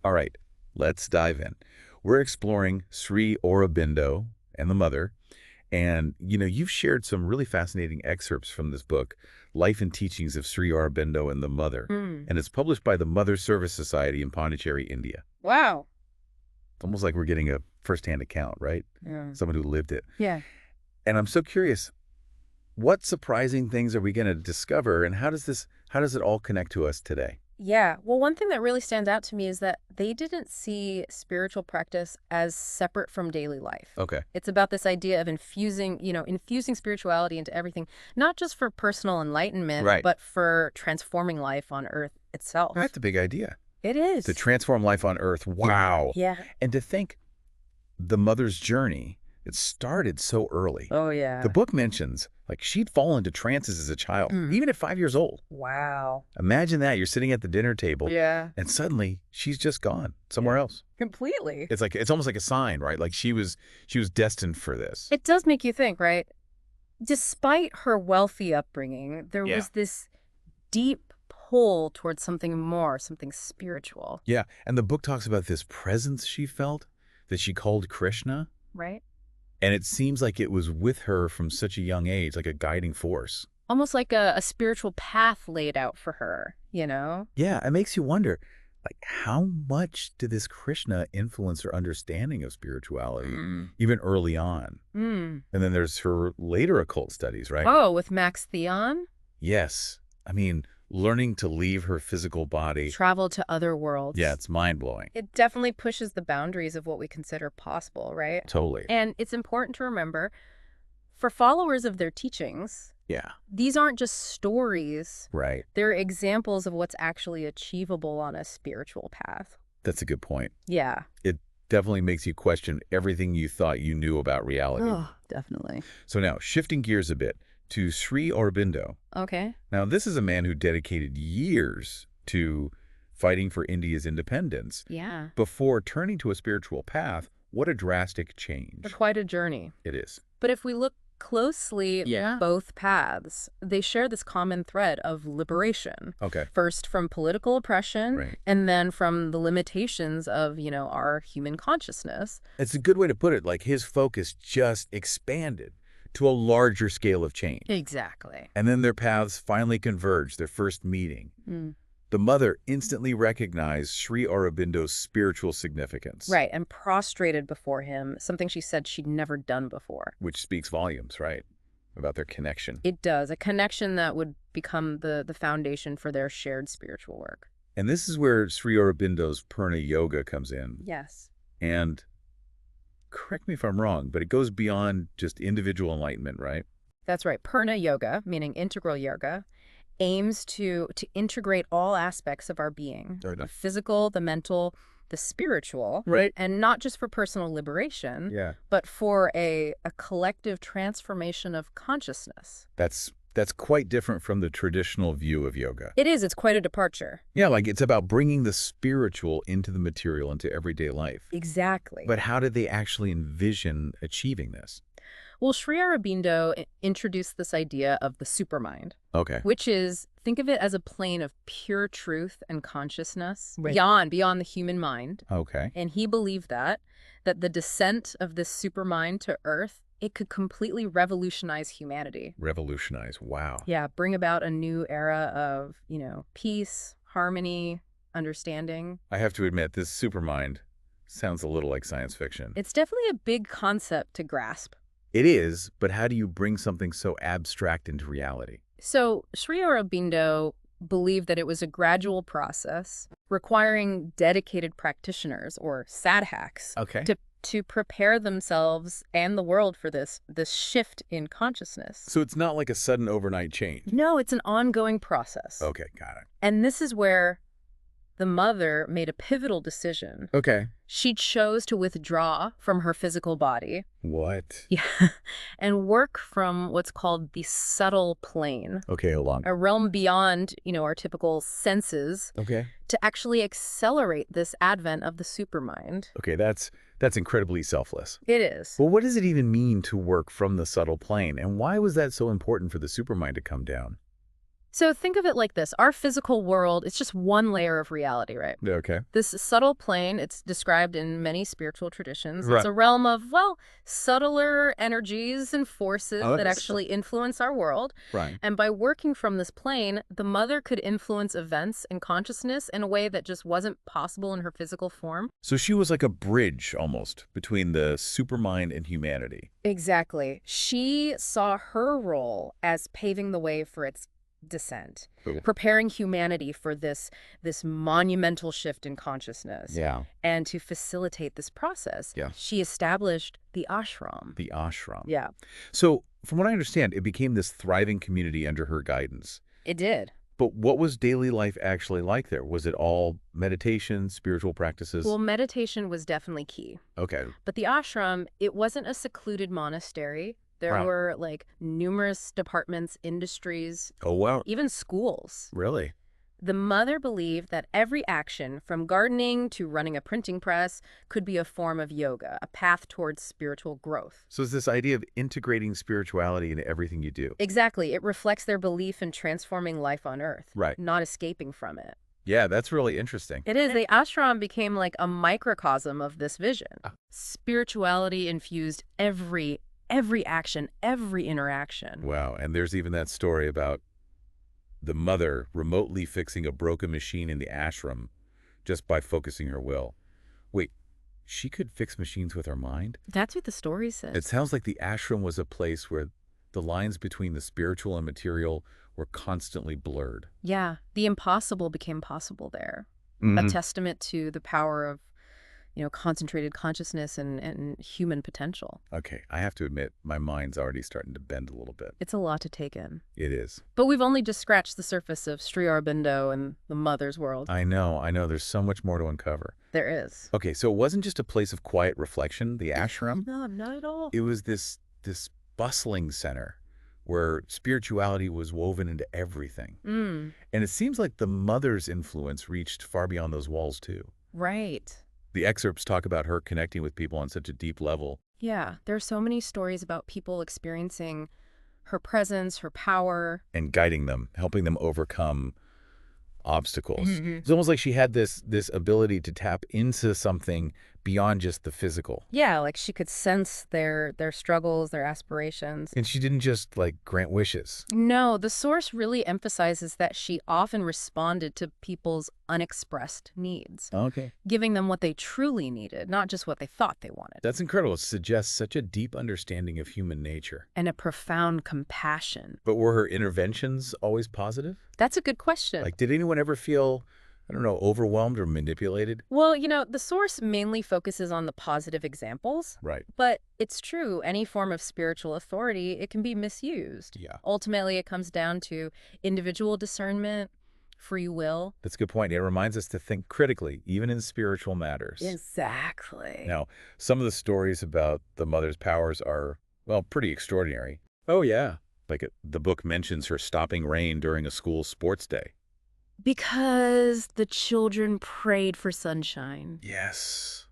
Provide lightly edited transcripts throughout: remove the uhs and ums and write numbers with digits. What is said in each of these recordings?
All right, let's dive in. We're exploring Sri Aurobindo and the Mother. And, you've shared some really fascinating excerpts from this book, Life and Teachings of Sri Aurobindo and the Mother. Mm. And it's published by the Mother Service Society in Pondicherry, India. Wow. It's almost like we're getting a firsthand account, right? Yeah. Someone who lived it. Yeah. And I'm so curious, what surprising things are we going to discover, and how does it all connect to us today? Yeah. Well, one thing that really stands out to me is that they didn't see spiritual practice as separate from daily life. Okay. It's about this idea of infusing spirituality into everything, not just for personal enlightenment, Right. but for transforming life on Earth itself. That's a big idea. It To is. transform life on Earth. Wow. Yeah. And to think the mother's journey, it started so early. Oh, yeah. The book mentions, like, she'd fallen into trances as a child, even at 5 years old. Wow. Imagine that. You're sitting at the dinner table, Yeah. and suddenly she's just gone somewhere else. Completely. It's almost like a sign, right? Like she was destined for this. It does make you think, right? Despite her wealthy upbringing, there Yeah. was this deep pull towards something more, something spiritual, Yeah. And the book talks about this presence she felt that she called Krishna. right? And it seems like it was with her from such a young age, like a guiding force. Almost like a spiritual path laid out for her, you know? Yeah, it makes you wonder, like, how much did this Krishna influence her understanding of spirituality, even early on? Mm. And then there's her later occult studies, right? Oh, with Max Theon? Yes. I mean, learning to leave her physical body. Travel to other worlds. Yeah, it's mind-blowing. It definitely pushes the boundaries of what we consider possible, right? Totally. And it's important to remember, for followers of their teachings, Yeah, these aren't just stories. right. They're examples of what's actually achievable on a spiritual path. That's a good point. Yeah. It definitely makes you question everything you thought you knew about reality. Oh, definitely. So now, shifting gears a bit to Sri Aurobindo. Okay. Now, this is a man who dedicated years to fighting for India's independence. Yeah. Before turning to a spiritual path, what a drastic change Quite a journey. it is. But if we look closely Yeah. at both paths, they share this common thread of liberation. Okay. First from political oppression, Right. and then from the limitations of, our human consciousness. It's a good way to put it. Like, his focus just expanded to a larger scale of change. Exactly. And then their paths finally converged, their first meeting. Mm. The mother instantly recognized Sri Aurobindo's spiritual significance. Right, and prostrated before him, something she said she'd never done before. Which speaks volumes, right? About their connection. It does, a connection that would become the foundation for their shared spiritual work. And this is where Sri Aurobindo's Purna Yoga comes in. Yes. And correct me if I'm wrong, but it goes beyond just individual enlightenment, right? That's right. Purna Yoga, meaning integral yoga, aims to integrate all aspects of our being, Right. the physical, the mental, the spiritual, Right. and not just for personal liberation, Yeah. but for a collective transformation of consciousness. That's quite different from the traditional view of yoga. It is. It's quite a departure. Yeah, like it's about bringing the spiritual into the material, into everyday life. Exactly. But how did they actually envision achieving this? Well, Sri Aurobindo introduced this idea of the supermind, Okay. which is, think of it as a plane of pure truth and consciousness Right. beyond the human mind. Okay. And he believed that the descent of this supermind to Earth, it could completely revolutionize humanity. Revolutionize. Wow. Yeah, bring about a new era of, peace, harmony, understanding. I have to admit, this supermind sounds a little like science fiction. It's definitely a big concept to grasp. It is, but how do you bring something so abstract into reality? So Sri Aurobindo believed that it was a gradual process requiring dedicated practitioners, or sadhaks, Okay. to prepare themselves and the world for this shift in consciousness. So it's not like a sudden overnight change. No, it's an ongoing process. Okay, got it. And this is where the mother made a pivotal decision. Okay. She chose to withdraw from her physical body, What? yeah, and work from what's called the subtle plane, Okay, hold on. a realm beyond, our typical senses, Okay. to actually accelerate this advent of the supermind. Okay, that's incredibly selfless. It is. Well, what does it even mean to work from the subtle plane? And why was that so important for the supermind to come down? So think of it like this. Our physical world is just one layer of reality, right? Okay. This subtle plane, it's described in many spiritual traditions. It's Right. a realm of, well, subtler energies and forces Oh, that that's actually influence our world. right. And by working from this plane, the mother could influence events and consciousness in a way that just wasn't possible in her physical form. So she was like a bridge almost between the supermind and humanity. Exactly. She saw her role as paving the way for its descent, Cool. preparing humanity for this monumental shift in consciousness. Yeah. And to facilitate this process, Yeah. she established the ashram. The ashram. Yeah, So from what I understand, it became this thriving community under her guidance. it did. But what was daily life actually like there? Was it all meditation, spiritual practices? Well, meditation was definitely key. Okay. But the ashram, it wasn't a secluded monastery. There Wow. were like numerous departments, industries, Oh, wow. even schools. Really? The mother believed that every action, from gardening to running a printing press, could be a form of yoga, a path towards spiritual growth. So it's this idea of integrating spirituality into everything you do. Exactly. It reflects their belief in transforming life on Earth, Right. not escaping from it. Yeah, that's really interesting. It is. The ashram became like a microcosm of this vision. Ah. Spirituality infused every action, every interaction. Wow. And there's even that story about the mother remotely fixing a broken machine in the ashram just by focusing her will. Wait, she could fix machines with her mind? That's what the story says. It sounds like the ashram was a place where the lines between the spiritual and material were constantly blurred. Yeah, the impossible became possible there. A Mhm. testament to the power of, concentrated consciousness and human potential. Okay, I have to admit, my mind's already starting to bend a little bit. It's a lot to take in. It is. But we've only just scratched the surface of Sri Aurobindo and the mother's world. I know. There's so much more to uncover. There is. Okay, so it wasn't just a place of quiet reflection, the ashram. No, not at all. It was this bustling center where spirituality was woven into everything. Mm, And it seems like the mother's influence reached far beyond those walls, too. right. The excerpts talk about her connecting with people on such a deep level. Yeah, there are so many stories about people experiencing her presence, her power. And guiding them, helping them overcome obstacles. Mhm. It's almost like she had this ability to tap into something beyond just the physical. Yeah, like she could sense their struggles, their aspirations. And she didn't just, like, grant wishes. No, the source really emphasizes that she often responded to people's unexpressed needs, Okay. giving them what they truly needed, not just what they thought they wanted. That's incredible. It suggests such a deep understanding of human nature. And a profound compassion. But were her interventions always positive? That's a good question. Like, did anyone ever feel, I don't know, overwhelmed or manipulated? Well, the source mainly focuses on the positive examples, Right. but it's true, any form of spiritual authority, it can be misused. Yeah. Ultimately, it comes down to individual discernment, free will. That's a good point. It reminds us to think critically, even in spiritual matters. Exactly. Now, some of the stories about the mother's powers are, well, pretty extraordinary. Oh, yeah. Like the book mentions her stopping rain during a school sports day. Because the children prayed for sunshine. Yes.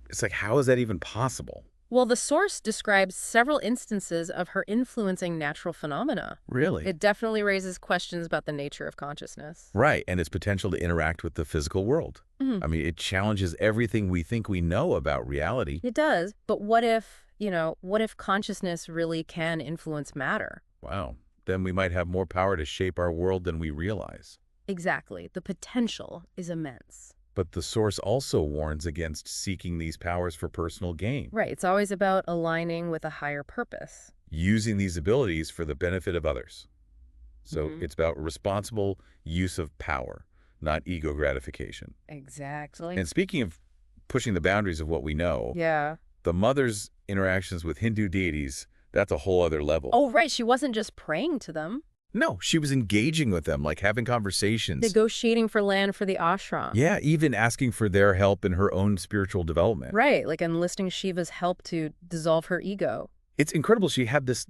It's like, how is that even possible? Well, the source describes several instances of her influencing natural phenomena. Really? It definitely raises questions about the nature of consciousness. Right, and its potential to interact with the physical world. Mhm. I mean, it challenges everything we think we know about reality. It does, but what if consciousness really can influence matter? Wow. Then we might have more power to shape our world than we realize. Exactly. The potential is immense. But the source also warns against seeking these powers for personal gain, Right. It's always about aligning with a higher purpose. using these abilities for the benefit of others. So Mhm. it's about responsible use of power, not ego gratification. Exactly. And speaking of pushing the boundaries of what we know, Yeah. the mother's interactions with Hindu deities, that's a whole other level. Oh, right. She wasn't just praying to them. No, she was engaging with them, like having conversations. Negotiating for land for the ashram. Yeah, even asking for their help in her own spiritual development. Right, like enlisting Shiva's help to dissolve her ego. It's incredible she had this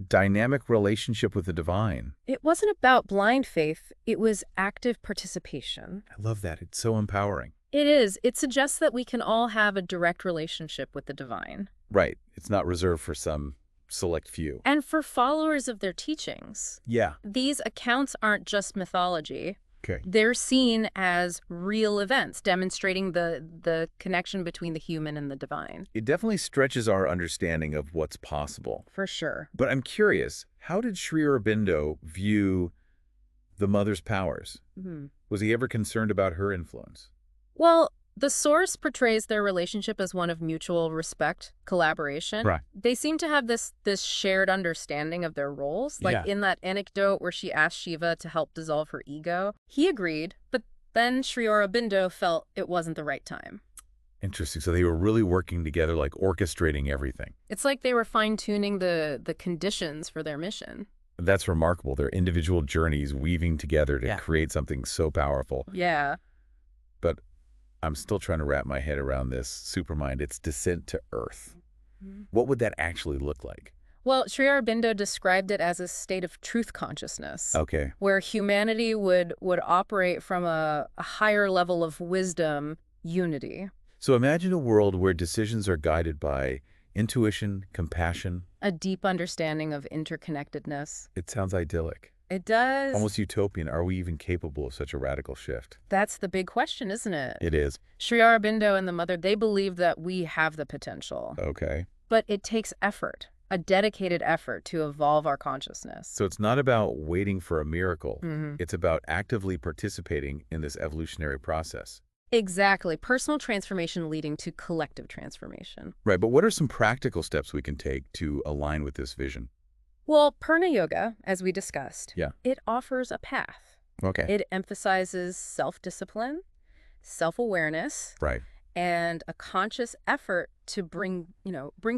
dynamic relationship with the divine. It wasn't about blind faith, it was active participation. I love that. It's so empowering. It is. It suggests that we can all have a direct relationship with the divine. Right. It's not reserved for some select few. And for followers of their teachings, Yeah. these accounts aren't just mythology. Okay. They're seen as real events, demonstrating the connection between the human and the divine. It definitely stretches our understanding of what's possible. For sure. But I'm curious, how did Sri Aurobindo view the mother's powers? Mhm. Was he ever concerned about her influence? Well, the source portrays their relationship as one of mutual respect, collaboration. Right. They seem to have this shared understanding of their roles. Like Yeah. in that anecdote where she asked Shiva to help dissolve her ego, he agreed, but then Sri Aurobindo felt it wasn't the right time. Interesting. So they were really working together, like orchestrating everything. It's like they were fine-tuning the conditions for their mission. That's remarkable. Their individual journeys weaving together to create something so powerful. Yeah. But I'm still trying to wrap my head around this supermind, its descent to Earth. What would that actually look like? Well, Sri Aurobindo described it as a state of truth consciousness. Okay. Where humanity would operate from a higher level of wisdom, unity. So imagine a world where decisions are guided by intuition, compassion. A deep understanding of interconnectedness. It sounds idyllic. It does. Almost utopian. Are we even capable of such a radical shift? That's the big question, isn't it? It is. Sri Aurobindo and the mother, they believe that we have the potential. Okay. But it takes effort, a dedicated effort to evolve our consciousness. So it's not about waiting for a miracle. It's about actively participating in this evolutionary process. Exactly. Personal transformation leading to collective transformation. Right, but what are some practical steps we can take to align with this vision? Well, Purna Yoga, as we discussed, Yeah. it offers a path. Okay. It emphasizes self-discipline, self-awareness, Right. and a conscious effort to bring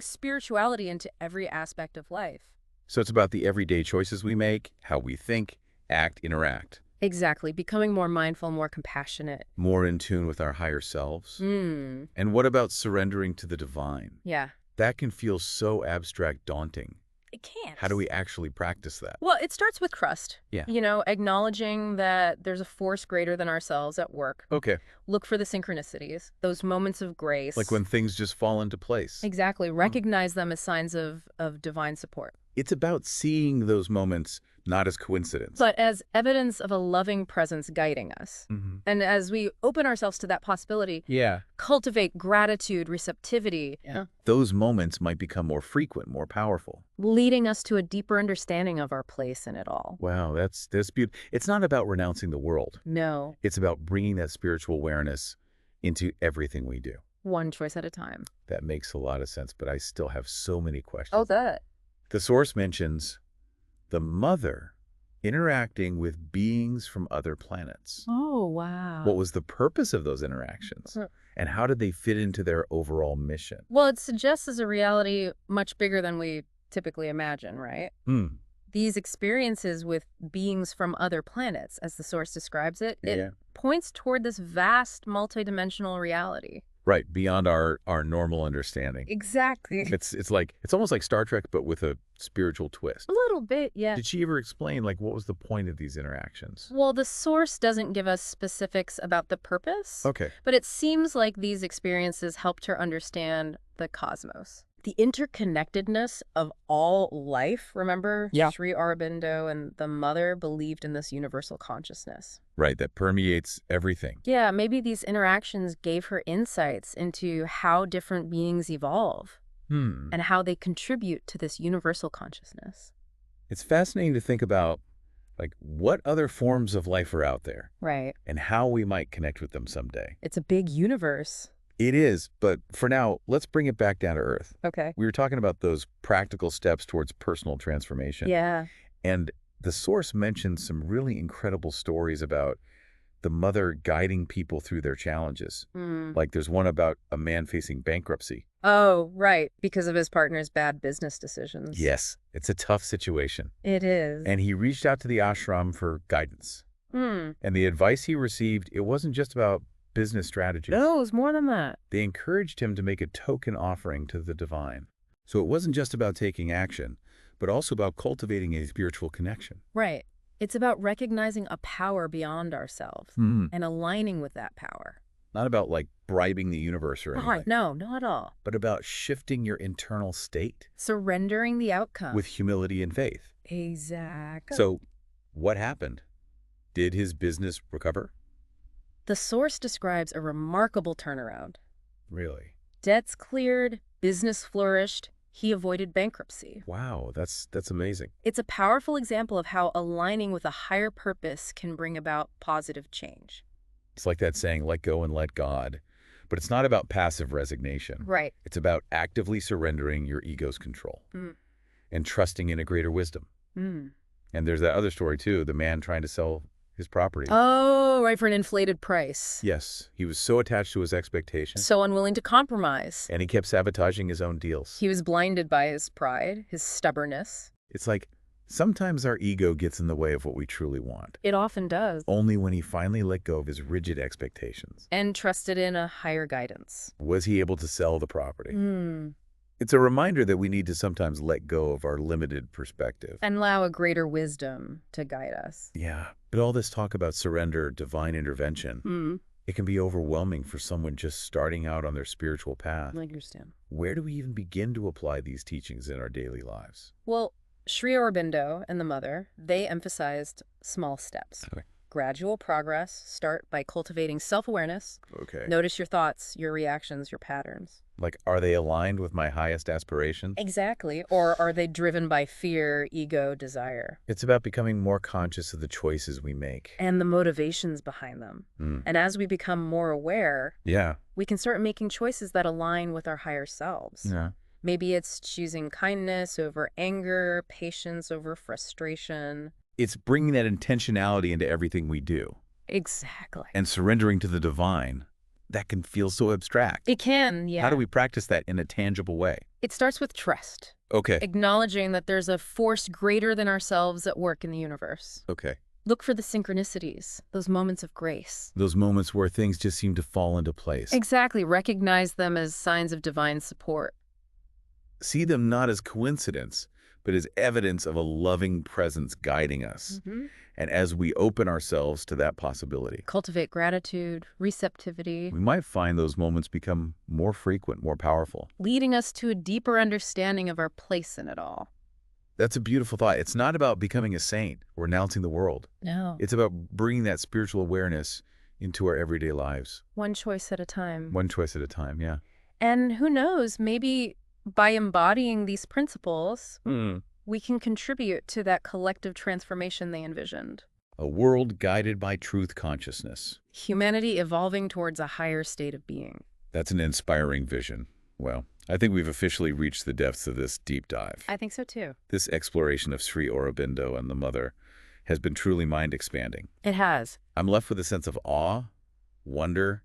spirituality into every aspect of life. So it's about the everyday choices we make, how we think, act, interact. Exactly. Becoming more mindful, more compassionate. More in tune with our higher selves. Mm. And what about surrendering to the divine? Yeah. That can feel so abstract, daunting. It can't. How do we actually practice that? Well, it starts with trust. Yeah. Acknowledging that there's a force greater than ourselves at work. Okay. Look for the synchronicities, those moments of grace. Like when things just fall into place. Exactly. Recognize them as signs of divine support. It's about seeing those moments not as coincidence. But as evidence of a loving presence guiding us. And as we open ourselves to that possibility, cultivate gratitude, receptivity. Yeah. Those moments might become more frequent, more powerful. Leading us to a deeper understanding of our place in it all. Wow, that's beautiful. It's not about renouncing the world. No. It's about bringing that spiritual awareness into everything we do. One choice at a time. That makes a lot of sense, but I still have so many questions. Oh, that. The source mentions the mother interacting with beings from other planets. Oh, wow. What was the purpose of those interactions? And how did they fit into their overall mission? Well, it suggests as a reality much bigger than we typically imagine, right? These experiences with beings from other planets, as the source describes it, it points toward this vast multidimensional reality. Right, beyond our normal understanding. Exactly. It's almost like Star Trek, but with a spiritual twist. A little bit, yeah. Did she ever explain, like, what was the point of these interactions? Well, the source doesn't give us specifics about the purpose. Okay. But it seems like these experiences helped her understand the cosmos. The interconnectedness of all life, remember? Yeah. Sri Aurobindo and the mother believed in this universal consciousness. Right, that permeates everything. Yeah, maybe these interactions gave her insights into how different beings evolve and how they contribute to this universal consciousness. It's fascinating to think about, like, what other forms of life are out there. Right. And how we might connect with them someday. It's a big universe. It is, but for now, let's bring it back down to earth. Okay. We were talking about those practical steps towards personal transformation. Yeah. And the source mentions some really incredible stories about the mother guiding people through their challenges. Like there's one about a man facing bankruptcy. Oh, right. Because of his partner's bad business decisions. Yes, it's a tough situation. It is. And he reached out to the ashram for guidance. And the advice he received, it wasn't just about business strategies. No, it was more than that. They encouraged him to make a token offering to the divine. So it wasn't just about taking action, but also about cultivating a spiritual connection. Right. It's about recognizing a power beyond ourselves and aligning with that power. Not about, like, bribing the universe or anything. No, not at all. But about shifting your internal state. Surrendering the outcome. With humility and faith. Exactly. So, what happened? Did his business recover? The source describes a remarkable turnaround. Really? Debts cleared, business flourished, he avoided bankruptcy. Wow, that's amazing. It's a powerful example of how aligning with a higher purpose can bring about positive change. It's like that saying, let go and let God. But it's not about passive resignation. Right. It's about actively surrendering your ego's control and trusting in a greater wisdom. And there's that other story, too, the man trying to sell his property. Oh, right, for an inflated price. Yes, he was so attached to his expectations. So unwilling to compromise. And he kept sabotaging his own deals. He was blinded by his pride, his stubbornness. It's like sometimes our ego gets in the way of what we truly want. It often does. Only when he finally let go of his rigid expectations. And trusted in a higher guidance. Was he able to sell the property? It's a reminder that we need to sometimes let go of our limited perspective. And allow a greater wisdom to guide us. Yeah, but all this talk about surrender, divine intervention, it can be overwhelming for someone just starting out on their spiritual path. I understand. Where do we even begin to apply these teachings in our daily lives? Well, Sri Aurobindo and the mother, they emphasized small steps. Okay. Gradual progress. Start by cultivating self-awareness. Okay. Notice your thoughts, your reactions, your patterns. Like, are they aligned with my highest aspirations? Exactly. Or are they driven by fear, ego, desire? It's about becoming more conscious of the choices we make. And the motivations behind them. And as we become more aware, we can start making choices that align with our higher selves. Yeah. Maybe it's choosing kindness over anger, patience over frustration. It's bringing that intentionality into everything we do. Exactly. And surrendering to the divine. That can feel so abstract. It can, yeah. How do we practice that in a tangible way? It starts with trust. Okay. Acknowledging that there's a force greater than ourselves at work in the universe. Okay. Look for the synchronicities, those moments of grace. Those moments where things just seem to fall into place. Exactly. Recognize them as signs of divine support. See them not as coincidence, but as evidence of a loving presence guiding us. And as we open ourselves to that possibility, cultivate gratitude, receptivity. We might find those moments become more frequent, more powerful. Leading us to a deeper understanding of our place in it all. That's a beautiful thought. It's not about becoming a saint or renouncing the world. No. It's about bringing that spiritual awareness into our everyday lives. One choice at a time. One choice at a time, yeah. And who knows, maybe by embodying these principles, we can contribute to that collective transformation they envisioned. A world guided by truth consciousness. Humanity evolving towards a higher state of being. That's an inspiring vision. Well, I think we've officially reached the depths of this deep dive. I think so too. This exploration of Sri Aurobindo and the mother has been truly mind-expanding. It has. I'm left with a sense of awe, wonder,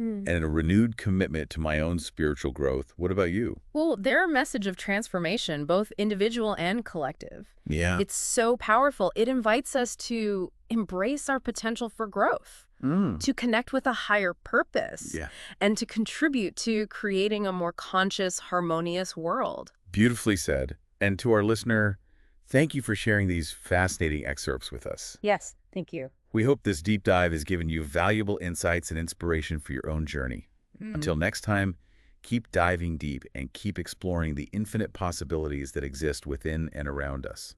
and a renewed commitment to my own spiritual growth. What about you? Well, they're a message of transformation, both individual and collective. Yeah. It's so powerful. It invites us to embrace our potential for growth, to connect with a higher purpose, and to contribute to creating a more conscious, harmonious world. Beautifully said. And to our listener, thank you for sharing these fascinating excerpts with us. Yes, thank you. We hope this deep dive has given you valuable insights and inspiration for your own journey. Until next time, keep diving deep and keep exploring the infinite possibilities that exist within and around us.